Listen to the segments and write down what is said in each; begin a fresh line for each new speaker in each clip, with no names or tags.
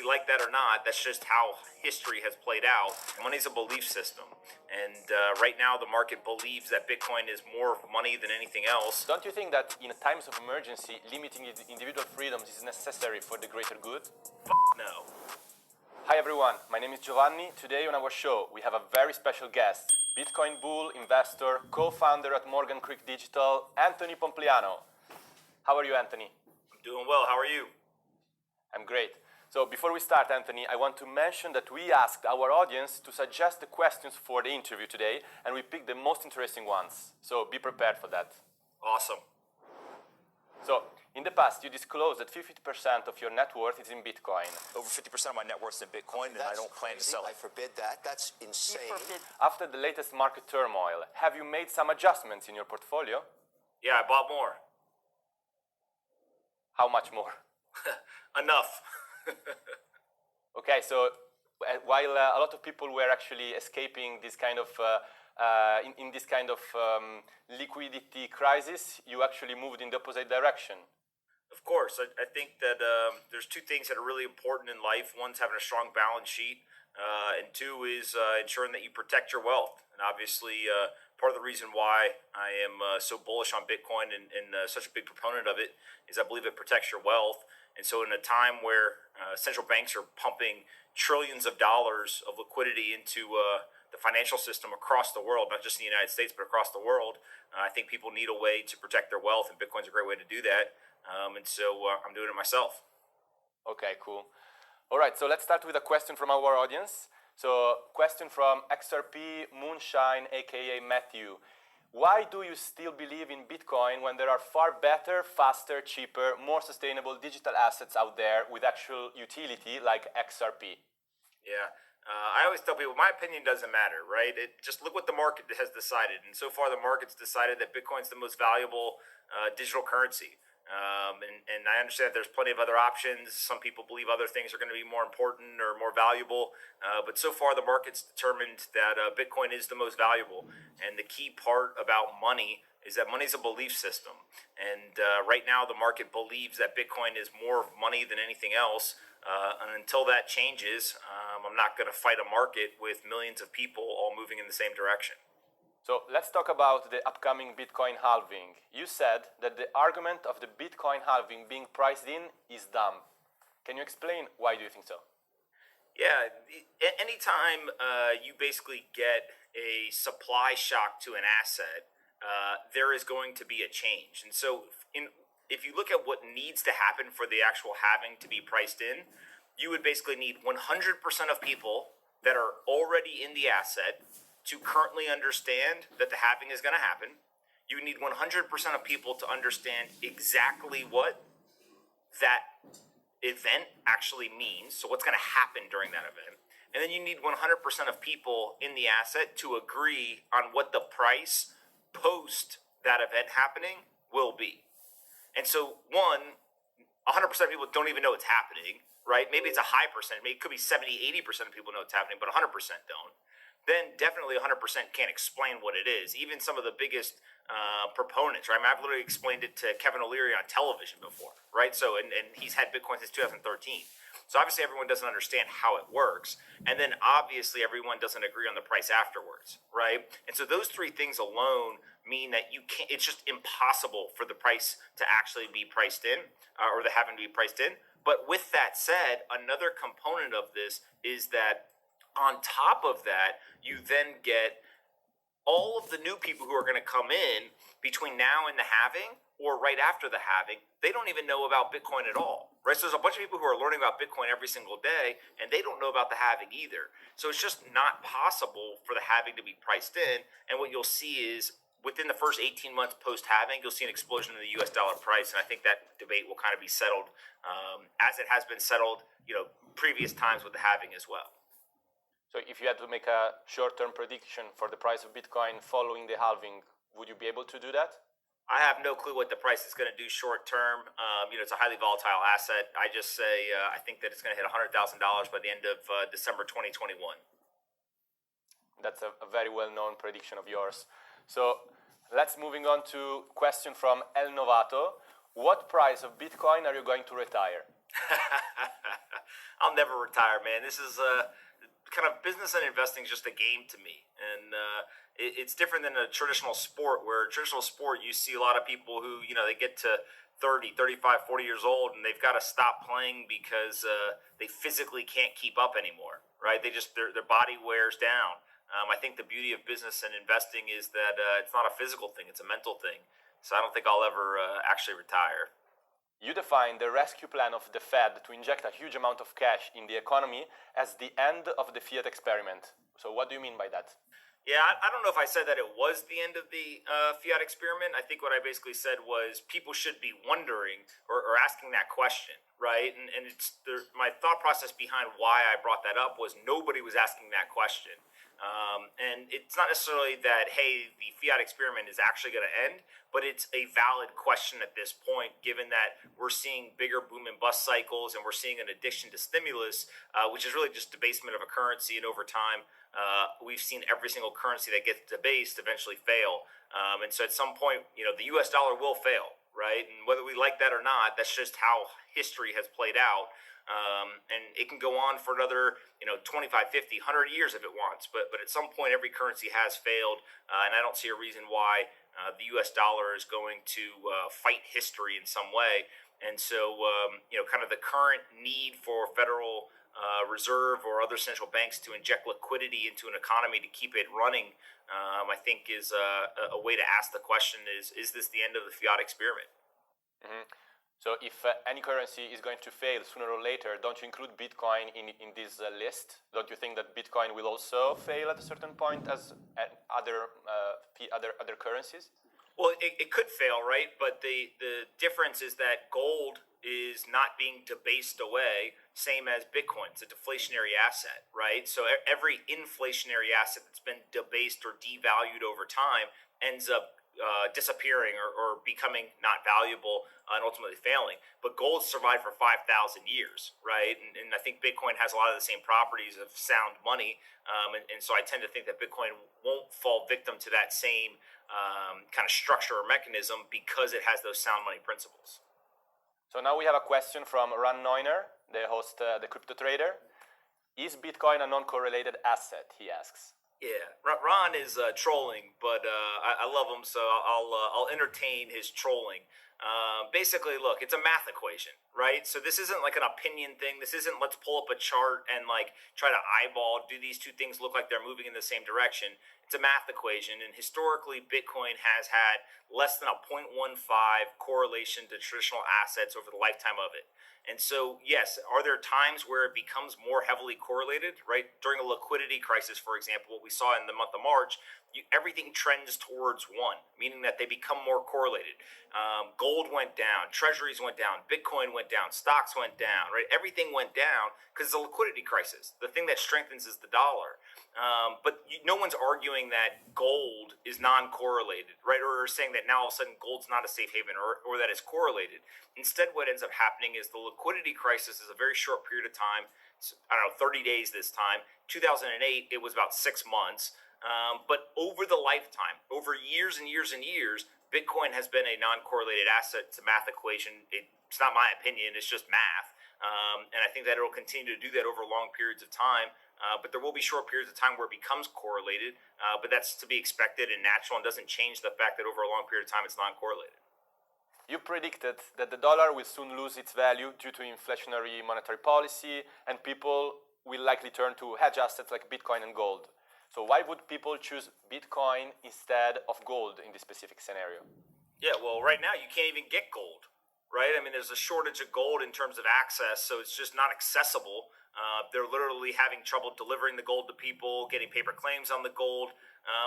we like that or not, that's just how history has played out. Money's a belief system. And right now, the market believes that Bitcoin is more money than anything else.
Don't you think that in times of emergency, limiting individual freedoms is necessary for the greater good?
No.
Hi everyone, my name is Giovanni. Today on our show, we have a very special guest, Bitcoin bull, investor, co-founder at Morgan Creek Digital, Anthony Pompliano. How are you, Anthony?
I'm doing well. How are you?
I'm great. So before we start, Anthony, I want to mention that we asked our audience to suggest the questions for the interview today, and we picked the most interesting ones. So be prepared for that.
Awesome.
So in the past, you disclosed that 50% of your net worth is in Bitcoin.
Over 50% of my net worth is in Bitcoin, and I don't plan to sell it.
I forbid that. That's insane.
After the latest market turmoil, have you made some adjustments in your portfolio?
Yeah, I bought more.
How much more?
Enough.
Okay, so while a lot of people were actually escaping this kind of in this kind of liquidity crisis, you actually moved in the opposite direction.
Of course, I think that there's two things that are really important in life. One's having a strong balance sheet, and two is ensuring that you protect your wealth. And obviously, part of the reason why I am so bullish on Bitcoin and such a big proponent of it is I believe it protects your wealth. And so in a time where central banks are pumping trillions of dollars of liquidity into the financial system across the world, not just in the United States, but across the world, I think people need a way to protect their wealth, and Bitcoin's a great way to do that. And so I'm doing it myself.
Okay, cool. All right, so let's start with a question from our audience. So question from XRP Moonshine, aka Matthew. Why do you still believe in Bitcoin when there are far better, faster, cheaper, more sustainable digital assets out there with actual utility like XRP?
Yeah. I always tell people, my opinion doesn't matter, right? Just look what the market has decided. And so far, the market's decided that Bitcoin's the most valuable digital currency. And I understand there's plenty of other options. Some people believe other things are going to be more important or more valuable. But so far, the market's determined that Bitcoin is the most valuable. And the key part about money is that money's a belief system. And right now, the market believes that Bitcoin is more money than anything else. And until that changes, I'm not going to fight a market with millions of people all moving in the same direction.
So let's talk about the upcoming Bitcoin halving. You said that the argument of the Bitcoin halving being priced in is dumb. Can you explain why do you think so?
Yeah, anytime you basically get a supply shock to an asset, there is going to be a change. And so if you look at what needs to happen for the actual halving to be priced in, you would basically need 100% of people that are already in the asset to currently understand that the halving is going to happen. You need 100% of people to understand exactly what that event actually means, so what's going to happen during that event. And then you need 100% of people in the asset to agree on what the price post that event happening will be. And so 100% of people don't even know it's happening, right? Maybe it's a high percent. Maybe it could be 70, 80% of people know it's happening, but 100% don't. Then definitely 100% can't explain what it is. Even some of the biggest proponents, right? I mean, I've literally explained it to Kevin O'Leary on television before, right? So, and he's had Bitcoin since 2013. So obviously everyone doesn't understand how it works. And then obviously everyone doesn't agree on the price afterwards, right? And so those three things alone mean that you can't, it's just impossible for the price to actually be priced in or the halving to be priced in. But with that said, another component of this is that on top of that, you then get all of the new people who are going to come in between now and the halving or right after the halving. They don't even know about Bitcoin at all, right? So there's a bunch of people who are learning about Bitcoin every single day, and they don't know about the halving either. So it's just not possible for the halving to be priced in. And what you'll see is within the first 18 months post-halving, you'll see an explosion in the US dollar price. And I think that debate will kind of be settled as it has been settled, previous times with the halving as well.
So if you had to make a short-term prediction for the price of Bitcoin following the halving, would you be able to do that?
I have no clue what the price is going to do short-term. It's a highly volatile asset. I just say I think that it's going to hit $100,000 by the end of December 2021.
That's a very well-known prediction of yours. So let's moving on to question from El Novato. What price of Bitcoin are you going to retire?
I'll never retire, man. This is kind of business and investing is just a game to me, and it's different than a traditional sport. Where traditional sport, you see a lot of people who they get to 30, 35, 40 years old, and they've got to stop playing because they physically can't keep up anymore. Right? They just their body wears down. I think the beauty of business and investing is that it's not a physical thing; it's a mental thing. So I don't think I'll ever actually retire.
You define the rescue plan of the Fed to inject a huge amount of cash in the economy as the end of the fiat experiment. So what do you mean by that?
Yeah, I don't know if I said that it was the end of the fiat experiment. I think what I basically said was people should be wondering or asking that question, right? And it's my thought process behind why I brought that up was nobody was asking that question. And it's not necessarily that, hey, the fiat experiment is actually going to end, but it's a valid question at this point, given that we're seeing bigger boom and bust cycles and we're seeing an addiction to stimulus, which is really just debasement of a currency. And over time, we've seen every single currency that gets debased eventually fail. And so at some point, the US dollar will fail, right? And whether we like that or not, that's just how history has played out. And it can go on for another 25, 50, 100 years if it wants, but at some point every currency has failed, and I don't see a reason why the US dollar is going to fight history in some way. And so kind of the current need for Federal Reserve or other central banks to inject liquidity into an economy to keep it running, I think is a way to ask the question is this the end of the fiat experiment?
Mm-hmm. So if any currency is going to fail sooner or later, don't you include Bitcoin in this list? Don't you think that Bitcoin will also fail at a certain point as other currencies?
Well, it could fail, right? But the difference is that gold is not being debased away, same as Bitcoin. It's a deflationary asset, right? So every inflationary asset that's been debased or devalued over time ends up disappearing or becoming not valuable and ultimately failing. But gold survived for 5,000 years, right? And I think Bitcoin has a lot of the same properties of sound money. And so I tend to think that Bitcoin won't fall victim to that same kind of structure or mechanism because it has those sound money principles.
So now we have a question from Ran Neuner, the host, the crypto trader. Is Bitcoin a non-correlated asset, he asks.
Yeah, Ron is trolling, but I love him, so I'll entertain his trolling. Basically, look, it's a math equation, right? So this isn't like an opinion thing. This isn't let's pull up a chart and like try to eyeball, do these two things look like they're moving in the same direction? It's a math equation, and historically, Bitcoin has had less than a 0.15 correlation to traditional assets over the lifetime of it. And so, yes, are there times where it becomes more heavily correlated, right? During a liquidity crisis, for example, what we saw in the month of March, everything trends towards one, meaning that they become more correlated. Gold went down, treasuries went down, Bitcoin went down, stocks went down, right? Everything went down because it's a liquidity crisis. The thing that strengthens is the dollar. But no one's arguing that gold is non-correlated, right? Or saying that now all of a sudden gold's not a safe haven or that it's correlated. Instead, what ends up happening is the liquidity crisis is a very short period of time. It's, 30 days this time. 2008, it was about 6 months. But over the lifetime, over years and years and years, Bitcoin has been a non-correlated asset. It's a math equation. It's not my opinion. It's just math. And I think that it will continue to do that over long periods of time. But there will be short periods of time where it becomes correlated. But that's to be expected and natural and doesn't change the fact that over a long period of time it's non-correlated.
You predicted that the dollar will soon lose its value due to inflationary monetary policy, and people will likely turn to hedge assets like Bitcoin and gold. So why would people choose Bitcoin instead of gold in this specific scenario?
Yeah, well, right now you can't even get gold, right? I mean, there's a shortage of gold in terms of access, so it's just not accessible. They're literally having trouble delivering the gold to people, getting paper claims on the gold.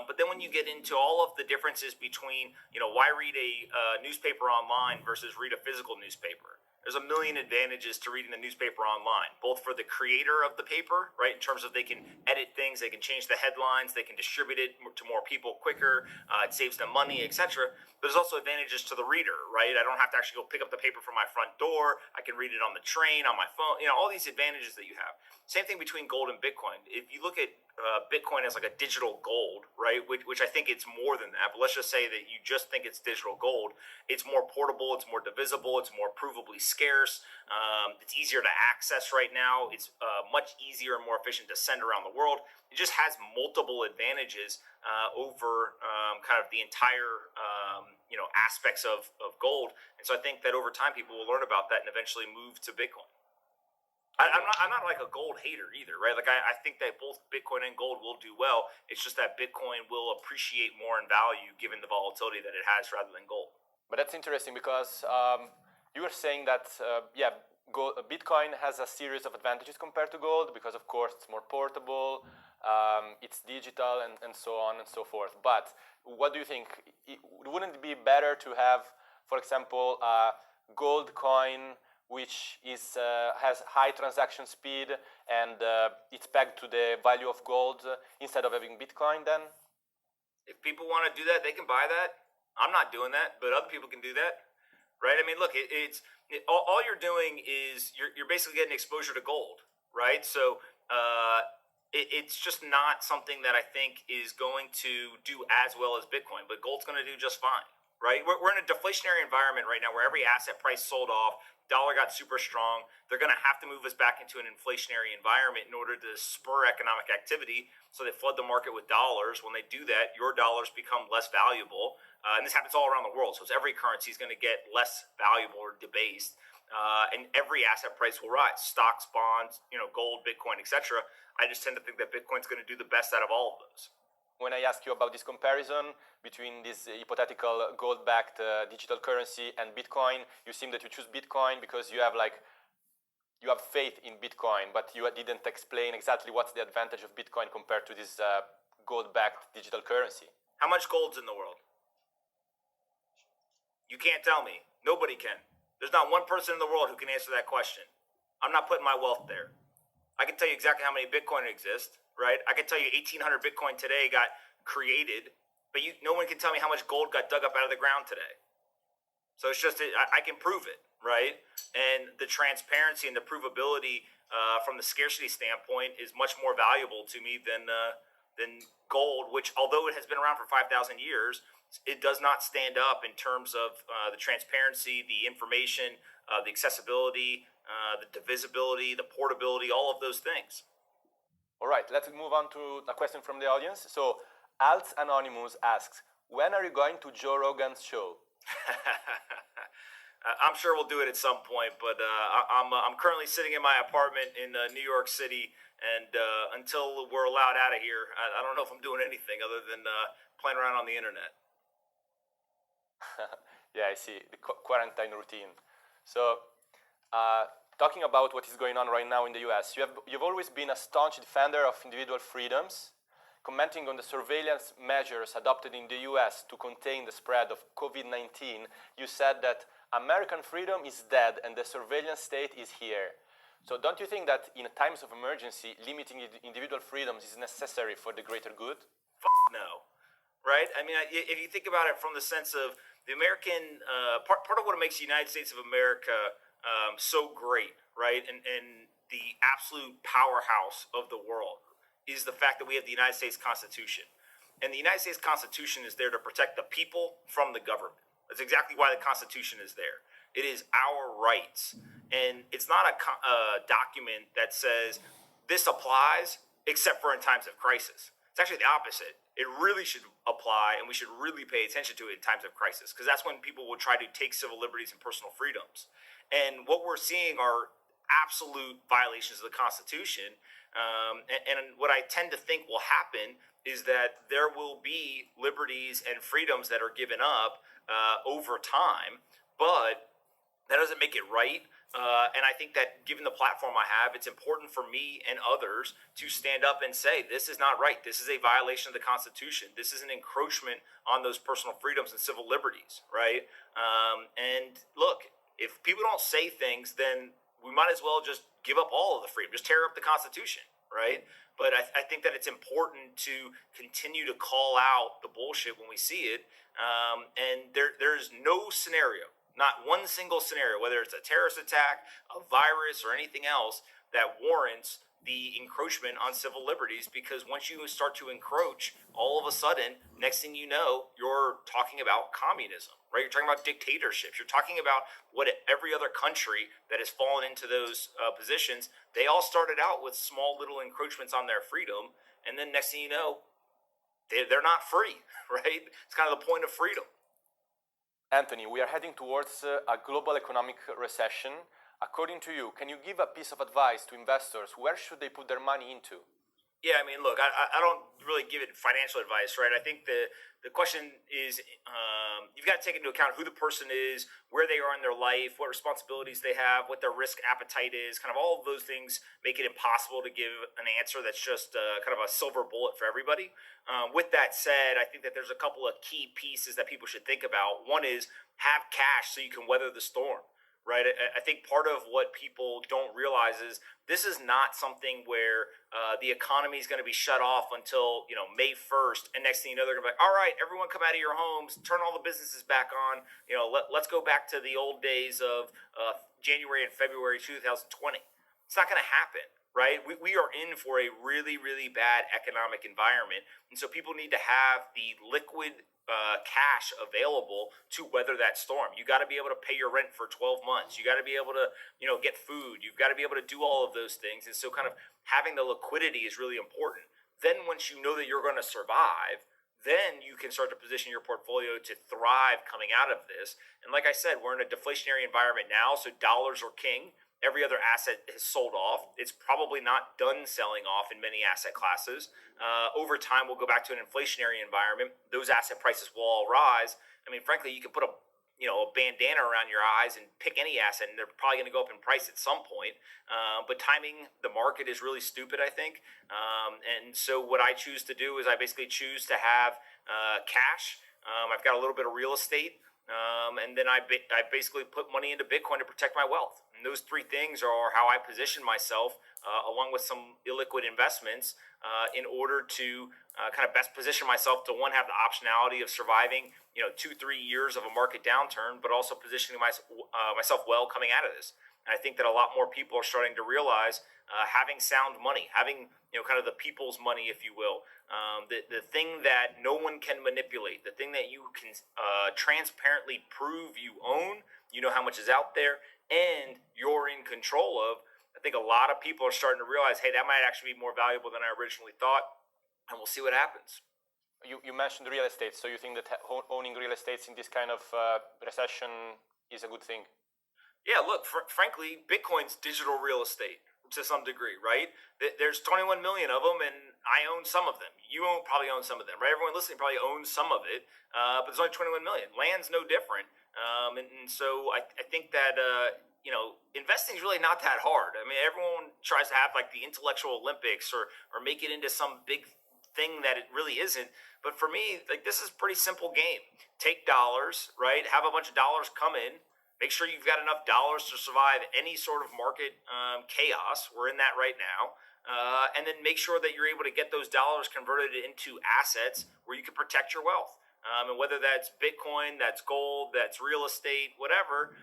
But then when you get into all of the differences between, why read a newspaper online versus read a physical newspaper? There's a million advantages to reading the newspaper online, both for the creator of the paper, right, in terms of they can edit things, they can change the headlines, they can distribute it to more people quicker, it saves them money, etc. But there's also advantages to the reader, right? I don't have to actually go pick up the paper from my front door. I can read it on the train, on my phone, all these advantages that you have. Same thing between gold and Bitcoin. If you look at Bitcoin as like a digital gold, right, which I think it's more than that, but let's just say that you just think it's digital gold, it's more portable, it's more divisible, it's more provably scarce. It's easier to access right now. It's much easier and more efficient to send around the world. It just has multiple advantages over kind of the entire aspects of gold. And so I think that over time people will learn about that and eventually move to Bitcoin. I'm not like a gold hater either, right? Like I think that both Bitcoin and gold will do well. It's just that Bitcoin will appreciate more in value given the volatility that it has rather than gold.
But that's interesting because you were saying that, Bitcoin has a series of advantages compared to gold because, of course, it's more portable, it's digital, and so on and so forth. But what do you think? Wouldn't it be better to have, for example, a gold coin which has high transaction speed and it's pegged to the value of gold instead of having Bitcoin then?
If people want to do that, they can buy that. I'm not doing that, but other people can do that, right? I mean, look, all you're doing is you're basically getting exposure to gold, right? So it's just not something that I think is going to do as well as Bitcoin, but gold's going to do just fine, right? We're in a deflationary environment right now where every asset price sold off. Dollar got super strong. They're going to have to move us back into an inflationary environment in order to spur economic activity. So they flood the market with dollars. When they do that, your dollars become less valuable. And this happens all around the world. So it's every currency is going to get less valuable or debased. And every asset price will rise. Stocks, bonds, gold, Bitcoin, etc. I just tend to think that Bitcoin's going to do the best out of all of those.
When I ask you about this comparison between this hypothetical gold-backed digital currency and Bitcoin, you seem that you choose Bitcoin because you have faith in Bitcoin, but you didn't explain exactly what's the advantage of Bitcoin compared to this gold-backed digital currency.
How much gold's in the world? You can't tell me. Nobody can. There's not one person in the world who can answer that question. I'm not putting my wealth there. I can tell you exactly how many Bitcoin exist. Right? I can tell you 1,800 Bitcoin today got created, but no one can tell me how much gold got dug up out of the ground today. So it's just, I can prove it, right? And the transparency and the provability from the scarcity standpoint is much more valuable to me than gold, which although it has been around for 5,000 years, it does not stand up in terms of the transparency, the information, the accessibility, the divisibility, the portability, all of those things.
All right, let's move on to a question from the audience. So, Alt Anonymous asks, when are you going to Joe Rogan's show?
I'm sure we'll do it at some point, but I'm currently sitting in my apartment in New York City, and until we're allowed out of here, I don't know if I'm doing anything other than playing around on the internet.
Yeah, I see, the quarantine routine. So, talking about what is going on right now in the US, you've always been a staunch defender of individual freedoms. Commenting on the surveillance measures adopted in the US to contain the spread of COVID-19, you said that American freedom is dead and the surveillance state is here. So don't you think that in times of emergency, limiting individual freedoms is necessary for the greater good?
No, right? I mean, if you think about it from the sense of the American, part of what makes the United States of America so great, right? And the absolute powerhouse of the world is the fact that we have the United States Constitution. And the United States Constitution is there to protect the people from the government. That's exactly why the Constitution is there. It is our rights. And it's not a document that says this applies except for in times of crisis. It's actually the opposite. It really should apply, and we should really pay attention to it in times of crisis, because that's when people will try to take civil liberties and personal freedoms. And what we're seeing are absolute violations of the Constitution. And what I tend to think will happen is that there will be liberties and freedoms that are given up over time, but that doesn't make it right. And I think that given the platform I have, it's important for me and others to stand up and say, this is not right. This is a violation of the Constitution. This is an encroachment on those personal freedoms and civil liberties, right? And look, if people don't say things, then we might as well just give up all of the freedom, just tear up the Constitution, right? But I think that it's important to continue to call out the bullshit when we see it. And there's no scenario, not one single scenario, whether it's a terrorist attack, a virus, or anything else, that warrants the encroachment on civil liberties, because once you start to encroach, all of a sudden, next thing you know, you're talking about communism, right? You're talking about dictatorships. You're talking about what every other country that has fallen into those positions, they all started out with small little encroachments on their freedom. And then next thing you know, they're not free, right? It's kind of the point of freedom.
Anthony, we are heading towards a global economic recession. According to you, can you give a piece of advice to investors? Where should they put their money into?
Yeah, I mean, look, I don't really give it financial advice, right? I think the question is you've got to take into account who the person is, where they are in their life, what responsibilities they have, what their risk appetite is. Kind of all of those things make it impossible to give an answer that's just kind of a silver bullet for everybody. With that said, I think that there's a couple of key pieces that people should think about. One is have cash so you can weather the storm. Right, I think part of what people don't realize is this is not something where the economy is going to be shut off until May 1st, and next thing you know they're going to be like, all right, everyone come out of your homes, turn all the businesses back on. Let's go back to the old days of January and February 2020. It's not going to happen. Right, we are in for a really, really bad economic environment, and so people need to have the liquid cash available to weather that storm. You got to be able to pay your rent for 12 months. You got to be able to, get food. You've got to be able to do all of those things, and so kind of having the liquidity is really important. Then once you know that you're going to survive, then you can start to position your portfolio to thrive coming out of this. And like I said, we're in a deflationary environment now, so dollars are king. Every other asset has sold off. It's probably not done selling off in many asset classes. Over time, we'll go back to an inflationary environment. Those asset prices will all rise. I mean, frankly, you can put a bandana around your eyes and pick any asset, and they're probably going to go up in price at some point. But timing the market is really stupid, I think. And so what I choose to do is I basically choose to have cash. I've got a little bit of real estate. And then I basically put money into Bitcoin to protect my wealth. And those three things are how I position myself, along with some illiquid investments, in order to kind of best position myself to, one, have the optionality of surviving 2-3 years of a market downturn, but also positioning myself well coming out of this. And I think that a lot more people are starting to realize having sound money, having kind of the people's money, if you will, the thing that no one can manipulate, the thing that you can transparently prove you own, how much is out there, and you're in control of. I think a lot of people are starting to realize, hey, that might actually be more valuable than I originally thought, and we'll see what happens.
You mentioned real estate, so you think that owning real estates in this kind of recession is a good thing?
Yeah, look, frankly, Bitcoin's digital real estate to some degree, right? There's 21 million of them, and I own some of them. You probably own some of them, right? Everyone listening probably owns some of it, but there's only 21 million. Land's no different. And so I think that, investing is really not that hard. I mean, everyone tries to have like the intellectual Olympics or make it into some big thing that it really isn't. But for me, like, this is a pretty simple game. Take dollars, right? Have a bunch of dollars come in. Make sure you've got enough dollars to survive any sort of market chaos. We're in that right now. And then make sure that you're able to get those dollars converted into assets where you can protect your wealth. And whether that's Bitcoin, that's gold, that's real estate, whatever,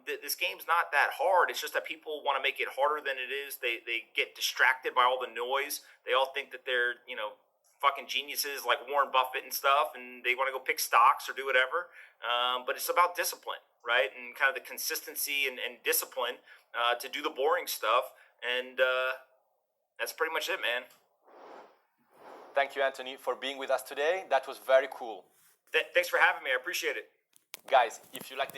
this game's not that hard. It's just that people want to make it harder than it is. They get distracted by all the noise. They all think that they're, fucking geniuses like Warren Buffett and stuff, and they want to go pick stocks or do whatever. But it's about discipline, right? And kind of the consistency and discipline to do the boring stuff. And that's pretty much it, man.
Thank you, Anthony, for being with us today. That was very cool.
Thanks for having me. I appreciate it.
Guys, if you like the